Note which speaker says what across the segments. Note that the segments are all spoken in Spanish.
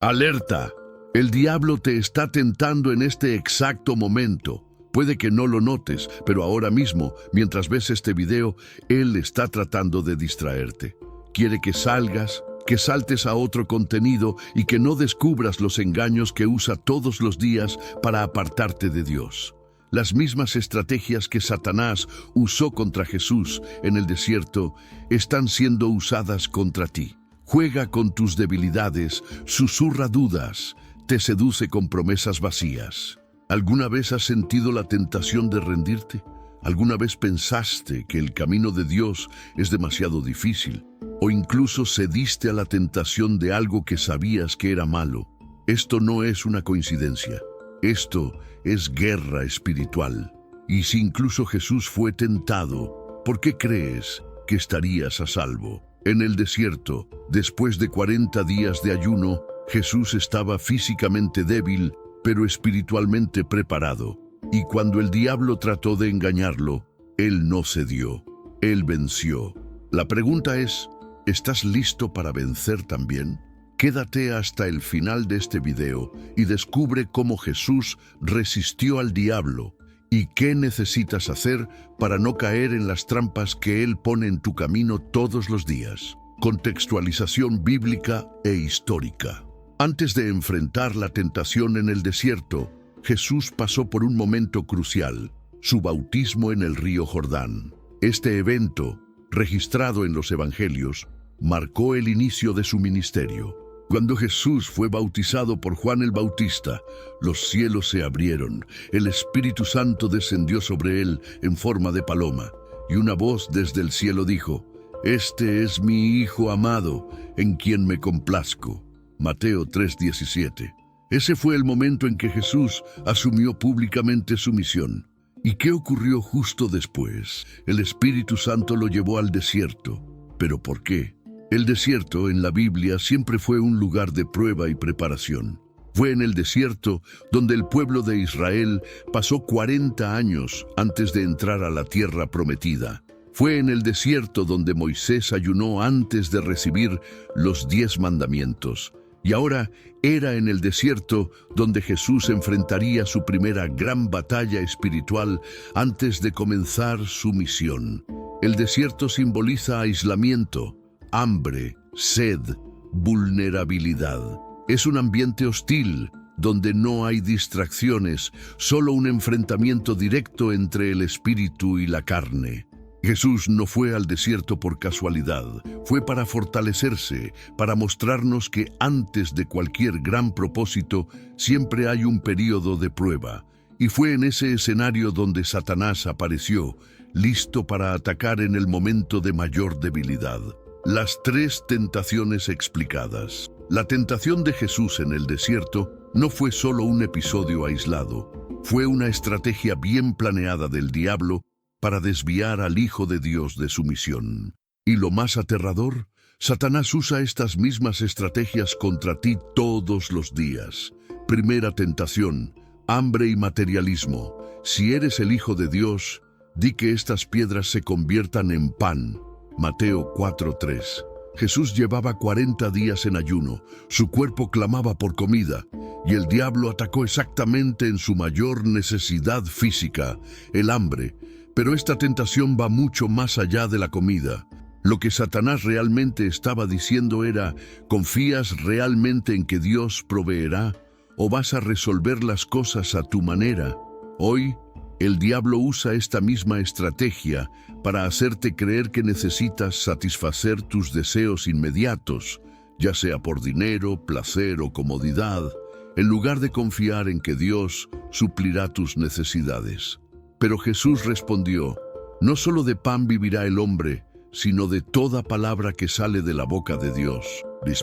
Speaker 1: Alerta. El diablo te está tentando en este exacto momento. Puede que no lo notes, pero ahora mismo, mientras ves este video, él está tratando de distraerte. Quiere que salgas, que saltes a otro contenido y que no descubras los engaños que usa todos los días para apartarte de Dios. Las mismas estrategias que Satanás usó contra Jesús en el desierto están siendo usadas contra ti. Juega con tus debilidades, susurra dudas, te seduce con promesas vacías. ¿Alguna vez has sentido la tentación de rendirte? ¿Alguna vez pensaste que el camino de Dios es demasiado difícil? ¿O incluso cediste a la tentación de algo que sabías que era malo? Esto no es una coincidencia. Esto es guerra espiritual. Y si incluso Jesús fue tentado, ¿por qué crees que estarías a salvo? En el desierto, después de 40 días de ayuno, Jesús estaba físicamente débil, pero espiritualmente preparado. Y cuando el diablo trató de engañarlo, él no cedió. Él venció. La pregunta es, ¿estás listo para vencer también? Quédate hasta el final de este video y descubre cómo Jesús resistió al diablo y qué necesitas hacer para no caer en las trampas que él pone en tu camino todos los días. Contextualización bíblica e histórica. Antes de enfrentar la tentación en el desierto, Jesús pasó por un momento crucial, su bautismo en el río Jordán. Este evento, registrado en los Evangelios, marcó el inicio de su ministerio. Cuando Jesús fue bautizado por Juan el Bautista, los cielos se abrieron, el Espíritu Santo descendió sobre él en forma de paloma, y una voz desde el cielo dijo: «Este es mi Hijo amado, en quien me complazco». Mateo 3:17. Ese fue el momento en que Jesús asumió públicamente su misión. ¿Y qué ocurrió justo después? El Espíritu Santo lo llevó al desierto. ¿Pero por qué? El desierto en la Biblia siempre fue un lugar de prueba y preparación. Fue en el desierto donde el pueblo de Israel pasó 40 años antes de entrar a la tierra prometida. Fue en el desierto donde Moisés ayunó antes de recibir los 10 mandamientos. Y ahora era en el desierto donde Jesús enfrentaría su primera gran batalla espiritual antes de comenzar su misión. El desierto simboliza aislamiento, hambre, sed, vulnerabilidad. Es un ambiente hostil, donde no hay distracciones, solo un enfrentamiento directo entre el espíritu y la carne. Jesús no fue al desierto por casualidad, fue para fortalecerse, para mostrarnos que antes de cualquier gran propósito siempre hay un período de prueba. Y fue en ese escenario donde Satanás apareció, listo para atacar en el momento de mayor debilidad. Las 3 tentaciones explicadas. La tentación de Jesús en el desierto no fue solo un episodio aislado, fue una estrategia bien planeada del diablo para desviar al Hijo de Dios de su misión. Y lo más aterrador, Satanás usa estas mismas estrategias contra ti todos los días. Primera tentación, hambre y materialismo. Si eres el Hijo de Dios, di que estas piedras se conviertan en pan. Mateo 4:3. Jesús llevaba 40 días en ayuno, su cuerpo clamaba por comida, y el diablo atacó exactamente en su mayor necesidad física, el hambre. Pero esta tentación va mucho más allá de la comida. Lo que Satanás realmente estaba diciendo era: ¿confías realmente en que Dios proveerá o vas a resolver las cosas a tu manera? Hoy, el diablo usa esta misma estrategia para hacerte creer que necesitas satisfacer tus deseos inmediatos, ya sea por dinero, placer o comodidad, en lugar de confiar en que Dios suplirá tus necesidades. Pero Jesús respondió: no solo de pan vivirá el hombre, sino de toda palabra que sale de la boca de Dios.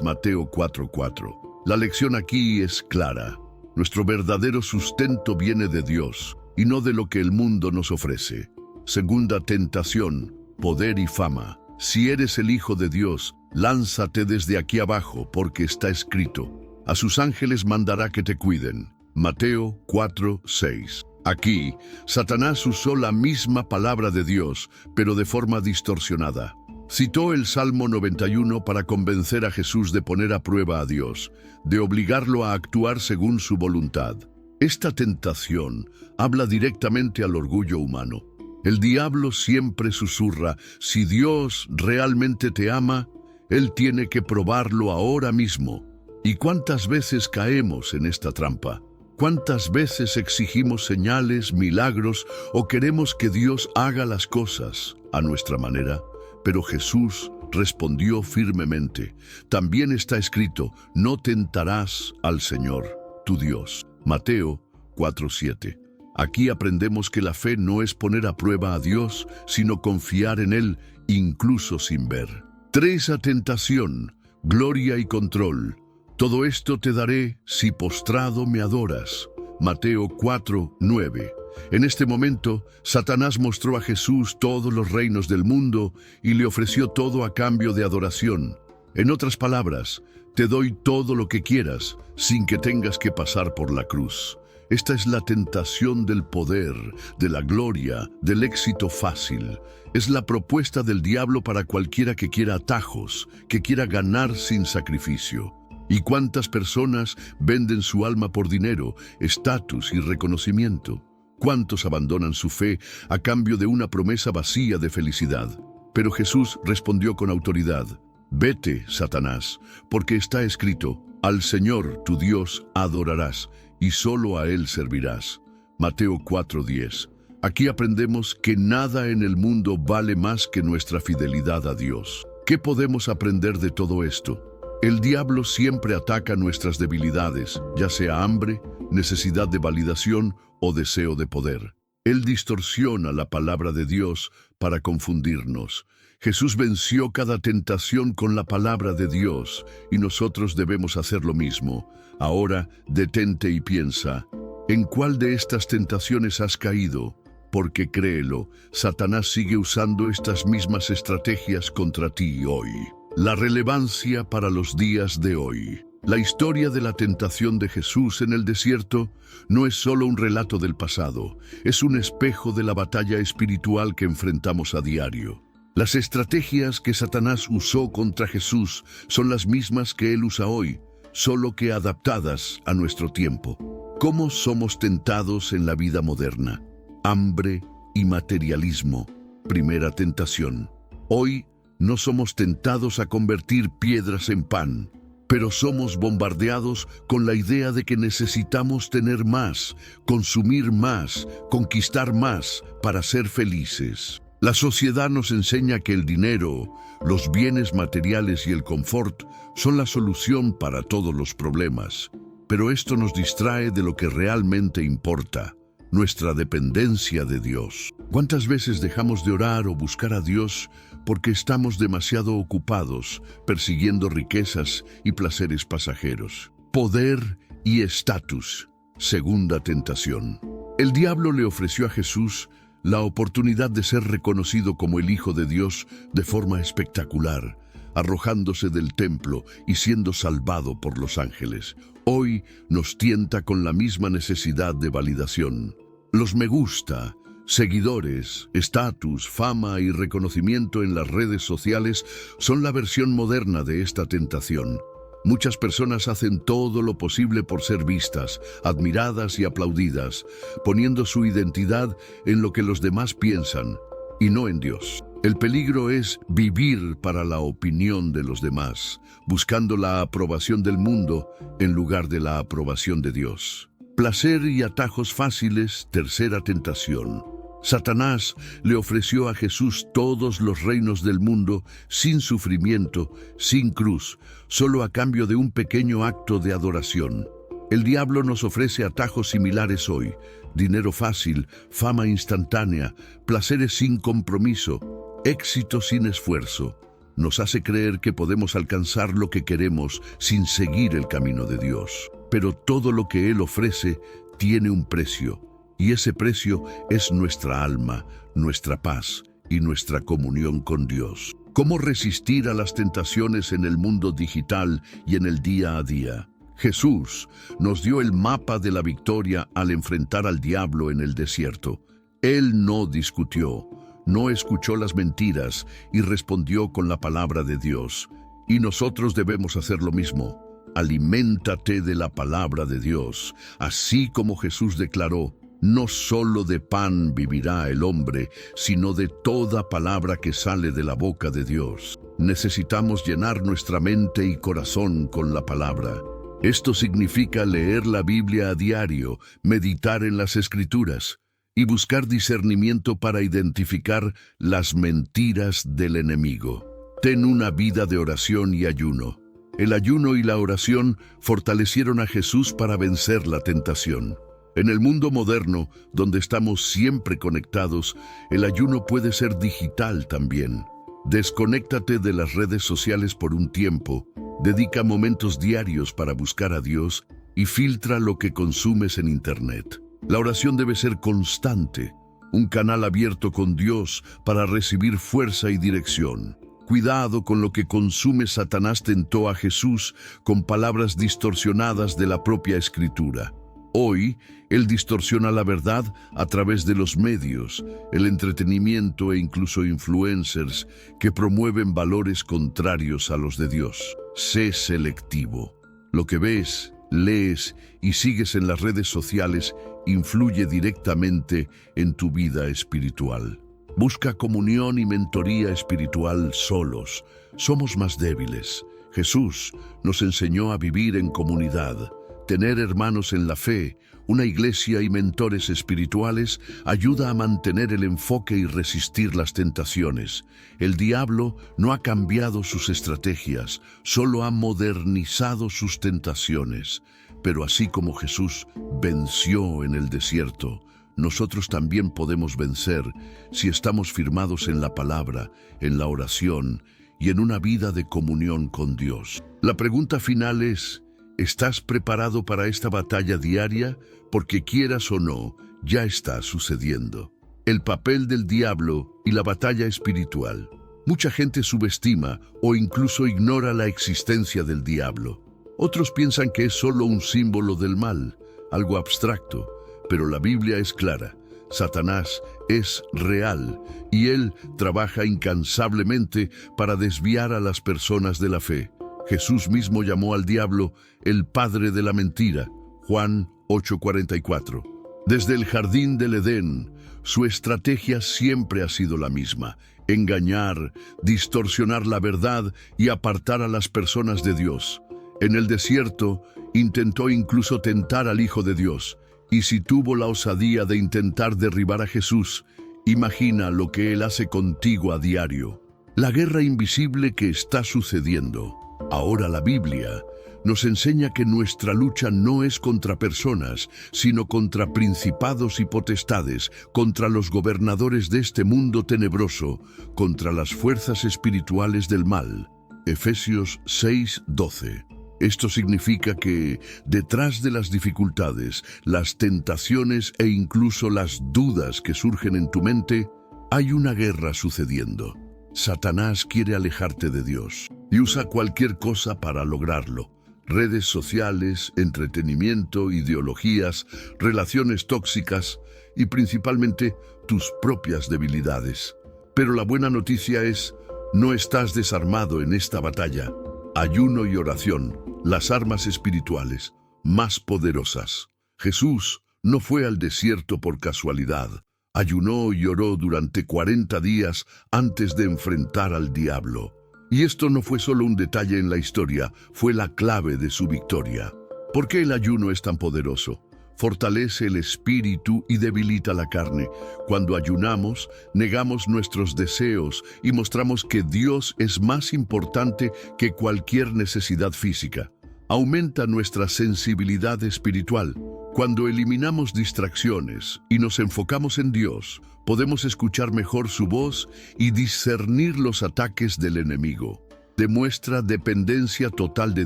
Speaker 1: Mateo 4:4. La lección aquí es clara. Nuestro verdadero sustento viene de Dios y no de lo que el mundo nos ofrece. Segunda tentación, poder y fama. Si eres el Hijo de Dios, lánzate desde aquí abajo, porque está escrito: a sus ángeles mandará que te cuiden. Mateo 4:6. Aquí, Satanás usó la misma palabra de Dios, pero de forma distorsionada. Citó el Salmo 91 para convencer a Jesús de poner a prueba a Dios, de obligarlo a actuar según su voluntad. Esta tentación habla directamente al orgullo humano. El diablo siempre susurra: si Dios realmente te ama, Él tiene que probarlo ahora mismo. ¿Y cuántas veces caemos en esta trampa? ¿Cuántas veces exigimos señales, milagros o queremos que Dios haga las cosas a nuestra manera? Pero Jesús respondió firmemente: también está escrito, no tentarás al Señor, tu Dios. Mateo 4:7. Aquí aprendemos que la fe no es poner a prueba a Dios, sino confiar en Él, incluso sin ver. 3. Tentación, gloria y control. Todo esto te daré si postrado me adoras. Mateo 4:9. En este momento, Satanás mostró a Jesús todos los reinos del mundo y le ofreció todo a cambio de adoración. En otras palabras, te doy todo lo que quieras sin que tengas que pasar por la cruz. Esta es la tentación del poder, de la gloria, del éxito fácil. Es la propuesta del diablo para cualquiera que quiera atajos, que quiera ganar sin sacrificio. ¿Y cuántas personas venden su alma por dinero, estatus y reconocimiento? ¿Cuántos abandonan su fe a cambio de una promesa vacía de felicidad? Pero Jesús respondió con autoridad: vete, Satanás, porque está escrito, al Señor tu Dios adorarás y solo a Él servirás. Mateo 4:10. Aquí aprendemos que nada en el mundo vale más que nuestra fidelidad a Dios. ¿Qué podemos aprender de todo esto? El diablo siempre ataca nuestras debilidades, ya sea hambre, necesidad de validación o deseo de poder. Él distorsiona la palabra de Dios para confundirnos. Jesús venció cada tentación con la palabra de Dios y nosotros debemos hacer lo mismo. Ahora, detente y piensa, ¿en cuál de estas tentaciones has caído? Porque créelo, Satanás sigue usando estas mismas estrategias contra ti hoy. La relevancia para los días de hoy. La historia de la tentación de Jesús en el desierto no es solo un relato del pasado, es un espejo de la batalla espiritual que enfrentamos a diario. Las estrategias que Satanás usó contra Jesús son las mismas que él usa hoy, solo que adaptadas a nuestro tiempo. ¿Cómo somos tentados en la vida moderna? Hambre y materialismo. Primera tentación. Hoy no somos tentados a convertir piedras en pan, pero somos bombardeados con la idea de que necesitamos tener más, consumir más, conquistar más para ser felices. La sociedad nos enseña que el dinero, los bienes materiales y el confort son la solución para todos los problemas, pero esto nos distrae de lo que realmente importa: nuestra dependencia de Dios. ¿Cuántas veces dejamos de orar o buscar a Dios porque estamos demasiado ocupados persiguiendo riquezas y placeres pasajeros? Poder y estatus. Segunda tentación. El diablo le ofreció a Jesús la oportunidad de ser reconocido como el Hijo de Dios de forma espectacular, arrojándose del templo y siendo salvado por los ángeles. Hoy nos tienta con la misma necesidad de validación. Los me gusta, seguidores, estatus, fama y reconocimiento en las redes sociales son la versión moderna de esta tentación. Muchas personas hacen todo lo posible por ser vistas, admiradas y aplaudidas, poniendo su identidad en lo que los demás piensan y no en Dios. El peligro es vivir para la opinión de los demás, buscando la aprobación del mundo en lugar de la aprobación de Dios. Placer y atajos fáciles. Tercera tentación. Satanás le ofreció a Jesús todos los reinos del mundo sin sufrimiento, sin cruz, solo a cambio de un pequeño acto de adoración. El diablo nos ofrece atajos similares hoy: dinero fácil, fama instantánea, placeres sin compromiso, éxito sin esfuerzo. Nos hace creer que podemos alcanzar lo que queremos sin seguir el camino de Dios. Pero todo lo que Él ofrece tiene un precio. Y ese precio es nuestra alma, nuestra paz y nuestra comunión con Dios. ¿Cómo resistir a las tentaciones en el mundo digital y en el día a día? Jesús nos dio el mapa de la victoria al enfrentar al diablo en el desierto. Él no discutió, no escuchó las mentiras y respondió con la palabra de Dios. Y nosotros debemos hacer lo mismo. Aliméntate de la palabra de Dios, así como Jesús declaró: no solo de pan vivirá el hombre, sino de toda palabra que sale de la boca de Dios. Necesitamos llenar nuestra mente y corazón con la palabra. Esto significa leer la Biblia a diario, meditar en las Escrituras y buscar discernimiento para identificar las mentiras del enemigo. Ten una vida de oración y ayuno. El ayuno y la oración fortalecieron a Jesús para vencer la tentación. En el mundo moderno, donde estamos siempre conectados, el ayuno puede ser digital también. Desconéctate de las redes sociales por un tiempo, dedica momentos diarios para buscar a Dios y filtra lo que consumes en Internet. La oración debe ser constante, un canal abierto con Dios para recibir fuerza y dirección. Cuidado con lo que consume. Satanás tentó a Jesús con palabras distorsionadas de la propia Escritura. Hoy, él distorsiona la verdad a través de los medios, el entretenimiento e incluso influencers que promueven valores contrarios a los de Dios. Sé selectivo. Lo que ves, lees y sigues en las redes sociales influye directamente en tu vida espiritual. Busca comunión y mentoría espiritual solos. Somos más débiles. Jesús nos enseñó a vivir en comunidad. Tener hermanos en la fe, una iglesia y mentores espirituales ayuda a mantener el enfoque y resistir las tentaciones. El diablo no ha cambiado sus estrategias, solo ha modernizado sus tentaciones. Pero así como Jesús venció en el desierto, nosotros también podemos vencer si estamos firmados en la palabra, en la oración y en una vida de comunión con Dios. La pregunta final es: ¿estás preparado para esta batalla diaria? Porque quieras o no, ya está sucediendo. El papel del diablo y la batalla espiritual. Mucha gente subestima o incluso ignora la existencia del diablo. Otros piensan que es solo un símbolo del mal, algo abstracto, pero la Biblia es clara. Satanás es real y él trabaja incansablemente para desviar a las personas de la fe. Jesús mismo llamó al diablo el padre de la mentira, Juan 8:44. Desde el jardín del Edén, su estrategia siempre ha sido la misma: engañar, distorsionar la verdad y apartar a las personas de Dios. En el desierto, intentó incluso tentar al Hijo de Dios, y si tuvo la osadía de intentar derribar a Jesús, imagina lo que él hace contigo a diario. La guerra invisible que está sucediendo. Ahora la Biblia nos enseña que nuestra lucha no es contra personas, sino contra principados y potestades, contra los gobernadores de este mundo tenebroso, contra las fuerzas espirituales del mal. Efesios 6:12. Esto significa que detrás de las dificultades, las tentaciones e incluso las dudas que surgen en tu mente, hay una guerra sucediendo. Satanás quiere alejarte de Dios y usa cualquier cosa para lograrlo. Redes sociales, entretenimiento, ideologías, relaciones tóxicas y principalmente tus propias debilidades. Pero la buena noticia es: no estás desarmado en esta batalla. Ayuno y oración, las armas espirituales más poderosas. Jesús no fue al desierto por casualidad. Ayunó y oró durante 40 días antes de enfrentar al diablo. Y esto no fue solo un detalle en la historia, fue la clave de su victoria. ¿Por qué el ayuno es tan poderoso? Fortalece el espíritu y debilita la carne. Cuando ayunamos, negamos nuestros deseos y mostramos que Dios es más importante que cualquier necesidad física. Aumenta nuestra sensibilidad espiritual. Cuando eliminamos distracciones y nos enfocamos en Dios, podemos escuchar mejor su voz y discernir los ataques del enemigo. Demuestra dependencia total de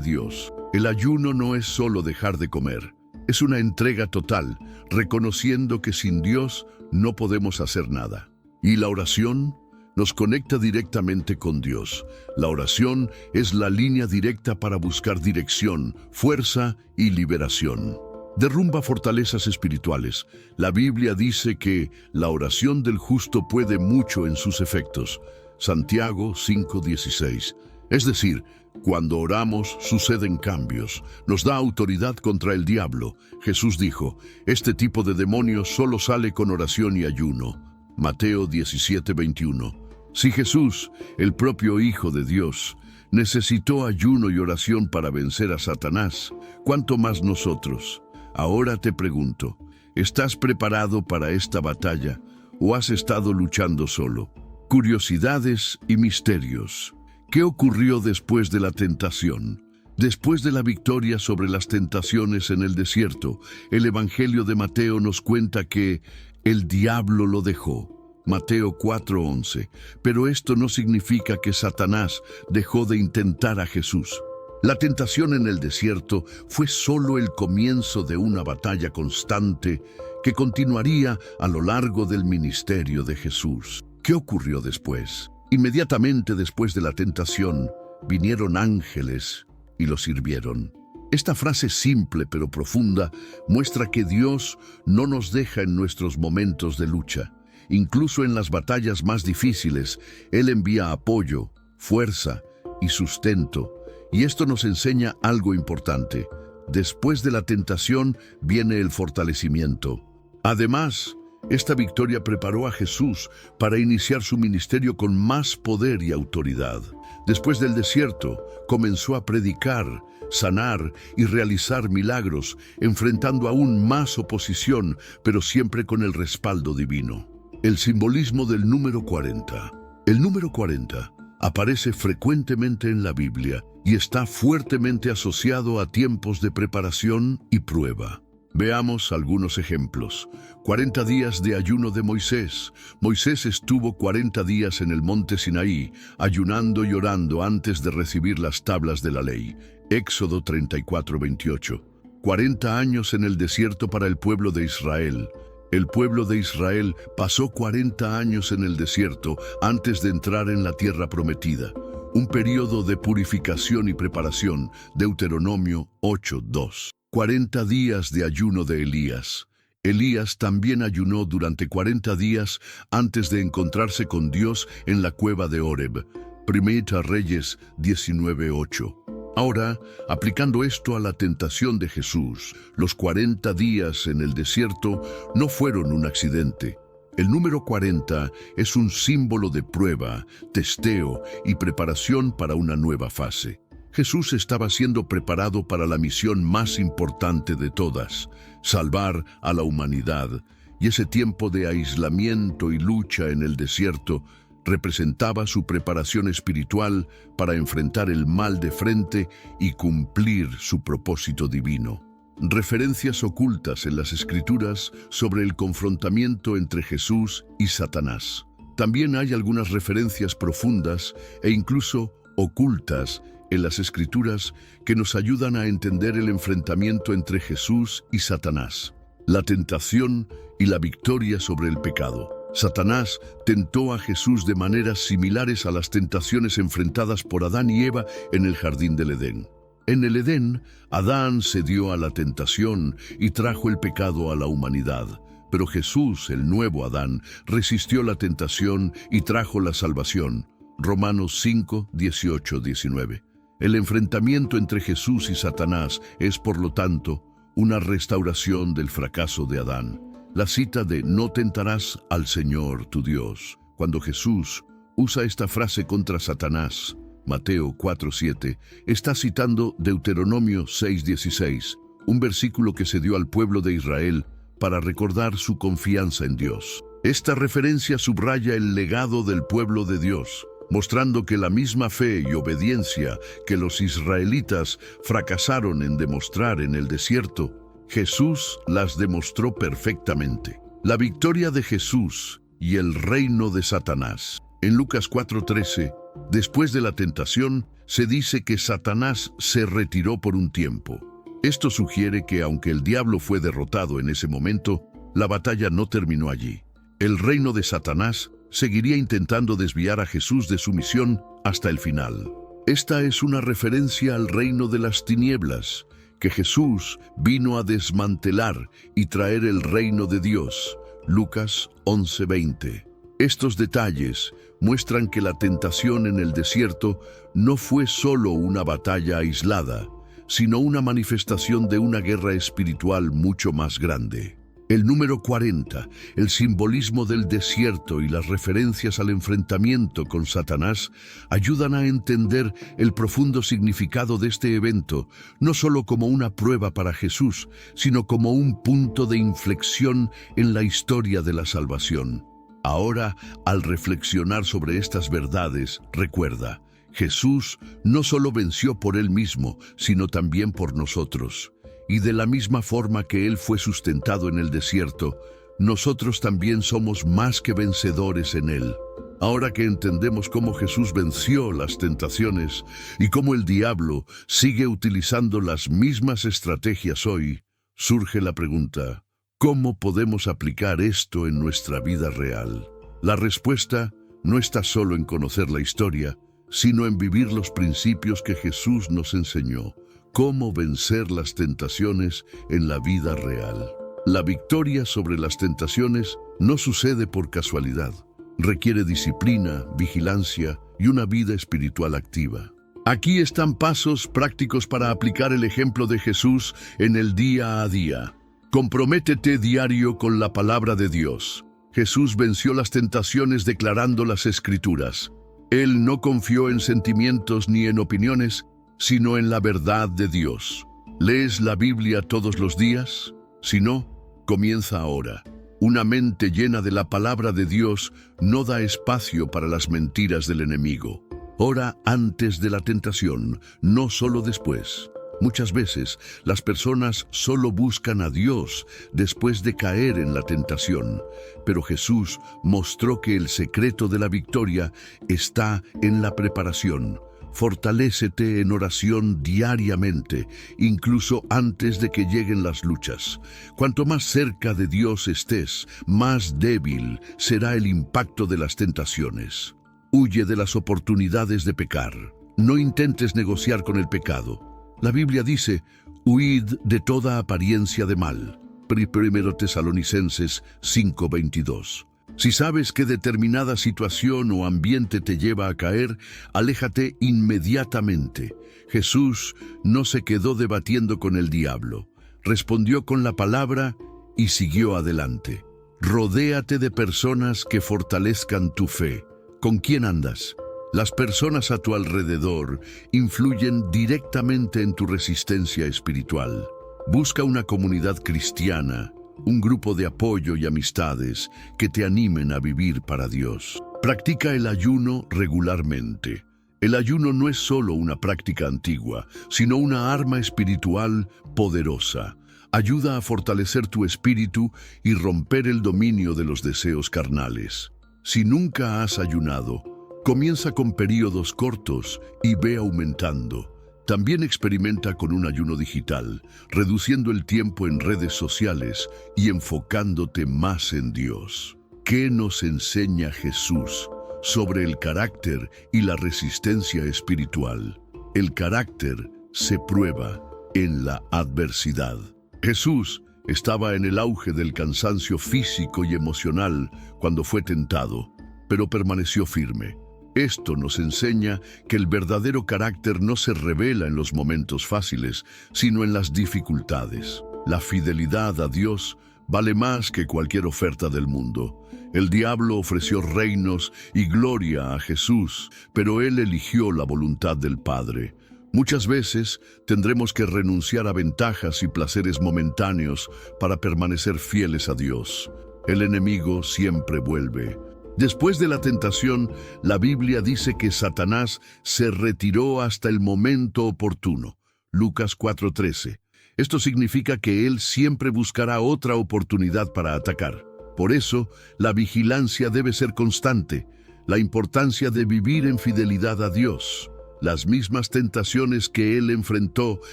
Speaker 1: Dios. El ayuno no es solo dejar de comer. Es una entrega total, reconociendo que sin Dios no podemos hacer nada. Y la oración nos conecta directamente con Dios. La oración es la línea directa para buscar dirección, fuerza y liberación. Derrumba fortalezas espirituales. La Biblia dice que la oración del justo puede mucho en sus efectos. Santiago 5:16. Es decir, cuando oramos suceden cambios. Nos da autoridad contra el diablo. Jesús dijo, este tipo de demonio solo sale con oración y ayuno. Mateo 17:21. Si Jesús, el propio Hijo de Dios, necesitó ayuno y oración para vencer a Satanás, ¿cuánto más nosotros? Ahora te pregunto, ¿estás preparado para esta batalla o has estado luchando solo? Curiosidades y misterios. ¿Qué ocurrió después de la tentación? Después de la victoria sobre las tentaciones en el desierto, el Evangelio de Mateo nos cuenta que el diablo lo dejó. Mateo 4:11. Pero esto no significa que Satanás dejó de intentar a Jesús. La tentación en el desierto fue solo el comienzo de una batalla constante que continuaría a lo largo del ministerio de Jesús. ¿Qué ocurrió después? Inmediatamente después de la tentación, vinieron ángeles y lo sirvieron. Esta frase simple pero profunda muestra que Dios no nos deja en nuestros momentos de lucha. Incluso en las batallas más difíciles, Él envía apoyo, fuerza y sustento. Y esto nos enseña algo importante. Después de la tentación viene el fortalecimiento. Además, esta victoria preparó a Jesús para iniciar su ministerio con más poder y autoridad. Después del desierto, comenzó a predicar, sanar y realizar milagros, enfrentando aún más oposición, pero siempre con el respaldo divino. El simbolismo del número 40. El número 40 aparece frecuentemente en la Biblia y está fuertemente asociado a tiempos de preparación y prueba. Veamos algunos ejemplos. 40 días de ayuno de Moisés. Moisés estuvo 40 días en el monte Sinaí, ayunando y orando antes de recibir las tablas de la ley. Éxodo 34:28. 40 años en el desierto para el pueblo de Israel. El pueblo de Israel pasó 40 años en el desierto antes de entrar en la tierra prometida. Un periodo de purificación y preparación. Deuteronomio 8:2. 40 días de ayuno de Elías. Elías también ayunó durante 40 días antes de encontrarse con Dios en la cueva de Horeb. Primera Reyes 19:8. Ahora, aplicando esto a la tentación de Jesús, los 40 días en el desierto no fueron un accidente. El número 40 es un símbolo de prueba, testeo y preparación para una nueva fase. Jesús estaba siendo preparado para la misión más importante de todas, salvar a la humanidad, y ese tiempo de aislamiento y lucha en el desierto representaba su preparación espiritual para enfrentar el mal de frente y cumplir su propósito divino. Referencias ocultas en las Escrituras sobre el confrontamiento entre Jesús y Satanás. También hay algunas referencias profundas e incluso ocultas en las Escrituras que nos ayudan a entender el enfrentamiento entre Jesús y Satanás, la tentación y la victoria sobre el pecado. Satanás tentó a Jesús de maneras similares a las tentaciones enfrentadas por Adán y Eva en el jardín del Edén. En el Edén, Adán cedió a la tentación y trajo el pecado a la humanidad. Pero Jesús, el nuevo Adán, resistió la tentación y trajo la salvación. Romanos 5, 18, 19. El enfrentamiento entre Jesús y Satanás es, por lo tanto, una restauración del fracaso de Adán. La cita de "no tentarás al Señor tu Dios", cuando Jesús usa esta frase contra Satanás, Mateo 4:7, está citando Deuteronomio 6:16, un versículo que se dio al pueblo de Israel para recordar su confianza en Dios. Esta referencia subraya el legado del pueblo de Dios, mostrando que la misma fe y obediencia que los israelitas fracasaron en demostrar en el desierto, Jesús las demostró perfectamente. La victoria de Jesús y el reino de Satanás. En Lucas 4:13, después de la tentación, se dice que Satanás se retiró por un tiempo. Esto sugiere que aunque el diablo fue derrotado en ese momento, la batalla no terminó allí. El reino de Satanás seguiría intentando desviar a Jesús de su misión hasta el final. Esta es una referencia al reino de las tinieblas, que Jesús vino a desmantelar y traer el reino de Dios. Lucas 11:20. Estos detalles muestran que la tentación en el desierto no fue solo una batalla aislada, sino una manifestación de una guerra espiritual mucho más grande. El número 40, el simbolismo del desierto y las referencias al enfrentamiento con Satanás ayudan a entender el profundo significado de este evento, no solo como una prueba para Jesús, sino como un punto de inflexión en la historia de la salvación. Ahora, al reflexionar sobre estas verdades, recuerda, Jesús no solo venció por Él mismo, sino también por nosotros. Y de la misma forma que Él fue sustentado en el desierto, nosotros también somos más que vencedores en Él. Ahora que entendemos cómo Jesús venció las tentaciones y cómo el diablo sigue utilizando las mismas estrategias hoy, surge la pregunta, ¿cómo podemos aplicar esto en nuestra vida real? La respuesta no está solo en conocer la historia, sino en vivir los principios que Jesús nos enseñó. Cómo vencer las tentaciones en la vida real. La victoria sobre las tentaciones no sucede por casualidad. Requiere disciplina, vigilancia y una vida espiritual activa. Aquí están pasos prácticos para aplicar el ejemplo de Jesús en el día a día. Comprométete diario con la palabra de Dios. Jesús venció las tentaciones declarando las Escrituras. Él no confió en sentimientos ni en opiniones, sino en la verdad de Dios. ¿Lees la Biblia todos los días? Si no, comienza ahora. Una mente llena de la palabra de Dios no da espacio para las mentiras del enemigo. Ora antes de la tentación, no solo después. Muchas veces, las personas solo buscan a Dios después de caer en la tentación, pero Jesús mostró que el secreto de la victoria está en la preparación. Fortalécete en oración diariamente, incluso antes de que lleguen las luchas. Cuanto más cerca de Dios estés, más débil será el impacto de las tentaciones. Huye de las oportunidades de pecar. No intentes negociar con el pecado. La Biblia dice, huid de toda apariencia de mal. 1 Tesalonicenses 5:22. Si sabes que determinada situación o ambiente te lleva a caer, aléjate inmediatamente. Jesús no se quedó debatiendo con el diablo. Respondió con la palabra y siguió adelante. Rodéate de personas que fortalezcan tu fe. ¿Con quién andas? Las personas a tu alrededor influyen directamente en tu resistencia espiritual. Busca una comunidad cristiana, un grupo de apoyo y amistades que te animen a vivir para Dios. Practica el ayuno regularmente. El ayuno no es solo una práctica antigua, sino una arma espiritual poderosa. Ayuda a fortalecer tu espíritu y romper el dominio de los deseos carnales. Si nunca has ayunado, comienza con períodos cortos y ve aumentando. También experimenta con un ayuno digital, reduciendo el tiempo en redes sociales y enfocándote más en Dios. ¿Qué nos enseña Jesús sobre el carácter y la resistencia espiritual? El carácter se prueba en la adversidad. Jesús estaba en el auge del cansancio físico y emocional cuando fue tentado, pero permaneció firme. Esto nos enseña que el verdadero carácter no se revela en los momentos fáciles, sino en las dificultades. La fidelidad a Dios vale más que cualquier oferta del mundo. El diablo ofreció reinos y gloria a Jesús, pero Él eligió la voluntad del Padre. Muchas veces tendremos que renunciar a ventajas y placeres momentáneos para permanecer fieles a Dios. El enemigo siempre vuelve. Después de la tentación, la Biblia dice que Satanás se retiró hasta el momento oportuno. Lucas 4:13. Esto significa que él siempre buscará otra oportunidad para atacar. Por eso, la vigilancia debe ser constante. La importancia de vivir en fidelidad a Dios. Las mismas tentaciones que él enfrentó,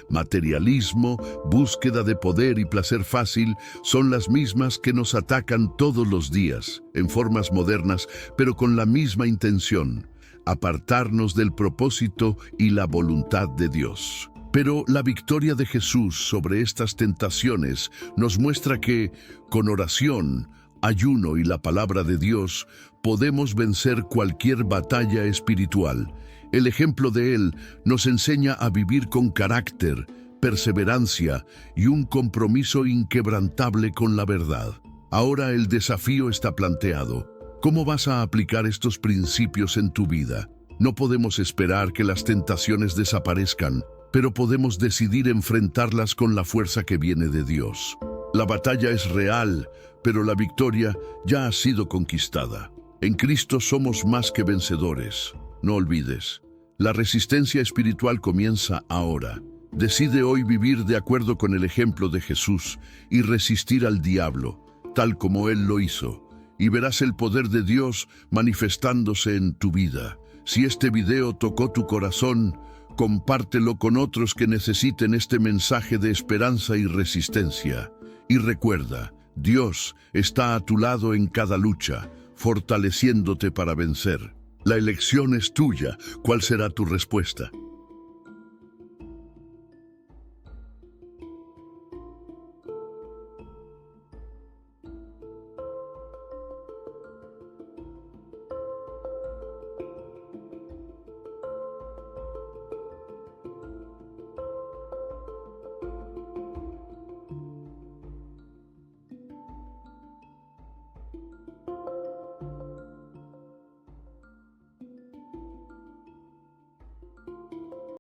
Speaker 1: materialismo, búsqueda de poder y placer fácil, son las mismas que nos atacan todos los días, en formas modernas, pero con la misma intención: apartarnos del propósito y la voluntad de Dios. Pero la victoria de Jesús sobre estas tentaciones nos muestra que, con oración, ayuno y la palabra de Dios, podemos vencer cualquier batalla espiritual. El ejemplo de Él nos enseña a vivir con carácter, perseverancia y un compromiso inquebrantable con la verdad. Ahora el desafío está planteado. ¿Cómo vas a aplicar estos principios en tu vida? No podemos esperar que las tentaciones desaparezcan, pero podemos decidir enfrentarlas con la fuerza que viene de Dios. La batalla es real, pero la victoria ya ha sido conquistada. En Cristo somos más que vencedores. No olvides, la resistencia espiritual comienza ahora. Decide hoy vivir de acuerdo con el ejemplo de Jesús y resistir al diablo, tal como Él lo hizo, y verás el poder de Dios manifestándose en tu vida. Si este video tocó tu corazón, compártelo con otros que necesiten este mensaje de esperanza y resistencia. Y recuerda, Dios está a tu lado en cada lucha, fortaleciéndote para vencer. La elección es tuya. ¿Cuál será tu respuesta?